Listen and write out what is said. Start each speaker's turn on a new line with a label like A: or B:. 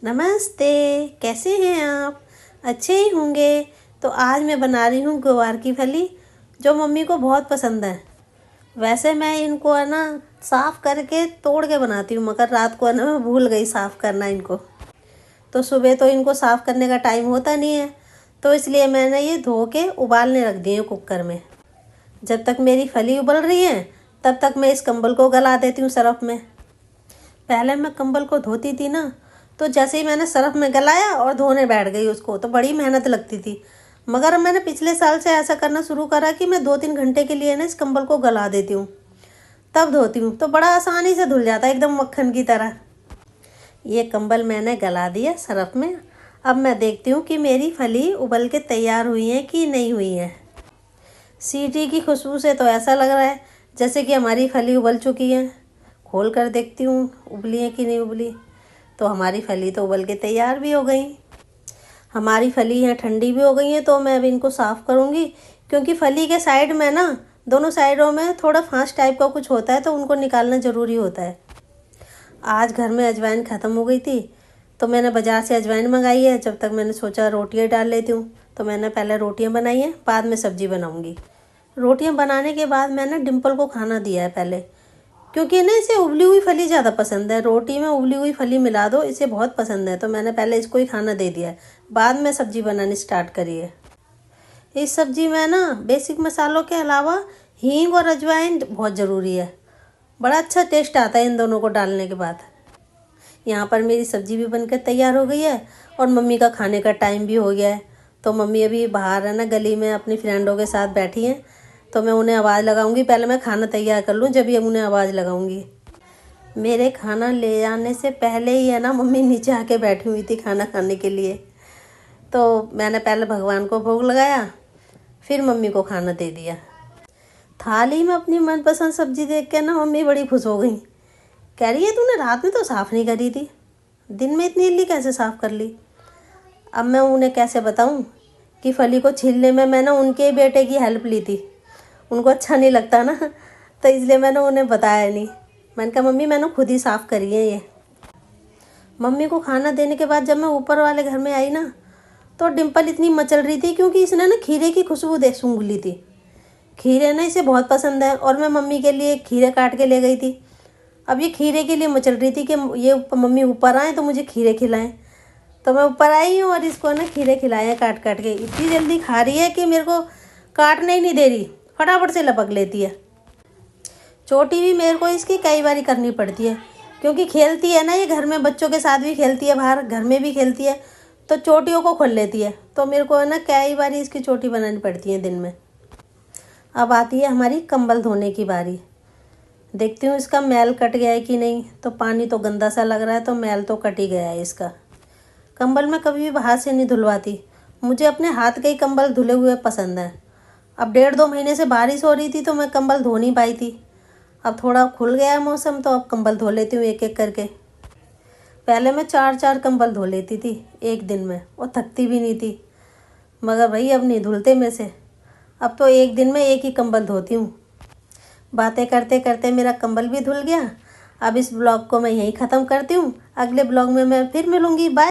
A: नमस्ते, कैसे हैं आप? अच्छे ही होंगे। तो आज मैं बना रही हूँ ग्वार की फली, जो मम्मी को बहुत पसंद है। वैसे मैं इनको है ना साफ़ करके तोड़ के बनाती हूँ, मगर रात को है ना मैं भूल गई साफ़ करना इनको। तो सुबह तो इनको साफ़ करने का टाइम होता नहीं है, तो इसलिए मैंने ये धो के उबालने रख दिए कुकर में। जब तक मेरी फली उबल रही है तब तक मैं इस कंबल को गला देती हूँ सरफ में। पहले मैं कंबल को धोती थी ना, तो जैसे ही मैंने सरफ में गलाया और धोने बैठ गई उसको, तो बड़ी मेहनत लगती थी। मगर अब मैंने पिछले साल से ऐसा करना शुरू करा कि मैं 2-3 घंटे के लिए ना इस कंबल को गला देती हूँ, तब धोती हूँ, तो बड़ा आसानी से धुल जाता है एकदम मक्खन की तरह। ये कंबल मैंने गला दिया सरफ में। अब मैं देखती हूँ कि मेरी फली उबल के तैयार हुई है कि नहीं हुई है। सीटी की खुशबू से तो ऐसा लग रहा है जैसे कि हमारी फली उबल चुकी है। खोल कर देखती हूँ उबली है कि नहीं उबली। तो हमारी फली तो उबल के तैयार भी हो गई। हमारी फली है ठंडी भी हो गई है, तो मैं अब इनको साफ़ करूँगी, क्योंकि फली के साइड में ना दोनों साइडों में थोड़ा फाँस टाइप का कुछ होता है, तो उनको निकालना ज़रूरी होता है। आज घर में अजवाइन ख़त्म हो गई थी, तो मैंने बाज़ार से अजवाइन मंगाई है। जब तक मैंने सोचा रोटियाँ डाल लेती हूँ, तो मैंने पहले रोटियाँ बनाई हैं, बाद में सब्ज़ी बनाऊँगी। रोटियाँ बनाने के बाद मैंने डिम्पल को खाना दिया है पहले, क्योंकि ना इसे उबली हुई फली ज़्यादा पसंद है। रोटी में उबली हुई फली मिला दो, इसे बहुत पसंद है, तो मैंने पहले इसको ही खाना दे दिया है, बाद में सब्ज़ी बनानी स्टार्ट करी है। इस सब्ज़ी में ना बेसिक मसालों के अलावा हींग और अजवाइन बहुत ज़रूरी है। बड़ा अच्छा टेस्ट आता है इन दोनों को डालने के बाद। यहाँ पर मेरी सब्ज़ी भी बनकर तैयार हो गई है और मम्मी का खाने का टाइम भी हो गया है। तो मम्मी अभी बाहर है ना गली में अपनी फ्रेंडों के साथ बैठी हैं, तो मैं उन्हें आवाज़ लगाऊंगी। पहले मैं खाना तैयार कर लूँ, जब ही उन्हें आवाज़ लगाऊंगी। मेरे खाना ले जाने से पहले ही है ना मम्मी नीचे आके बैठी हुई थी खाना खाने के लिए। तो मैंने पहले भगवान को भोग लगाया, फिर मम्मी को खाना दे दिया। थाली में अपनी मनपसंद सब्ज़ी देख के ना मम्मी बड़ी खुश हो गई। कह रही है तूने रात में तो साफ़ नहीं करी थी, दिन में इतनी जल्दी कैसे साफ़ कर ली। अब मैं उन्हें कैसे बताऊं कि फली को छीलने में मैंने उनके बेटे की हेल्प ली थी। उनको अच्छा नहीं लगता ना, तो इसलिए मैंने उन्हें बताया नहीं। मैंने कहा मम्मी मैंने खुद ही साफ़ करी है ये। मम्मी को खाना देने के बाद जब मैं ऊपर वाले घर में आई ना, तो डिम्पल इतनी मचल रही थी, क्योंकि इसने ना खीरे की खुशबू देख सूंघ ली थी। खीरे ना इसे बहुत पसंद है, और मैं मम्मी के लिए खीरे काट के ले गई थी। अब ये खीरे के लिए मचल रही थी कि ये मम्मी ऊपर आए तो मुझे खीरे खिलाएं। तो मैं ऊपर आई हूँ और इसको ना खीरे खिलाए हैं काट काट के। इतनी जल्दी खा रही है कि मेरे को काटने ही नहीं दे रही, फटाफट से लपक लेती है। चोटी भी मेरे को इसकी कई बारी करनी पड़ती है, क्योंकि खेलती है ना ये घर में, बच्चों के साथ भी खेलती है, बाहर घर में भी खेलती है, तो चोटियों को खोल लेती है। तो मेरे को है ना कई बारी इसकी चोटी बनानी पड़ती है दिन में। अब आती है हमारी कंबल धोने की बारी। देखती हूँ इसका मैल कट गया है कि नहीं। तो पानी तो गंदा सा लग रहा है, तो मैल तो कट ही गया है इसका। कंबल मैं कभी भी बाहर से नहीं धुलवाती, मुझे अपने हाथ के ही कंबल धुले हुए पसंद हैं। अब 1.5-2 महीने से बारिश हो रही थी, तो मैं कंबल धो नहीं पाई थी। अब थोड़ा खुल गया है मौसम, तो अब कंबल धो लेती हूँ एक एक करके। पहले मैं 4-4 कंबल धो लेती थी एक दिन में, और थकती भी नहीं थी। मगर भाई अब नहीं धुलते में से, अब तो एक दिन में एक ही कंबल धोती हूँ। बातें करते करते मेरा कंबल भी धुल गया। अब इस ब्लॉग को मैं यहीं ख़त्म करती हूँ। अगले ब्लॉग में मैं फिर मिलूँगी। बाय।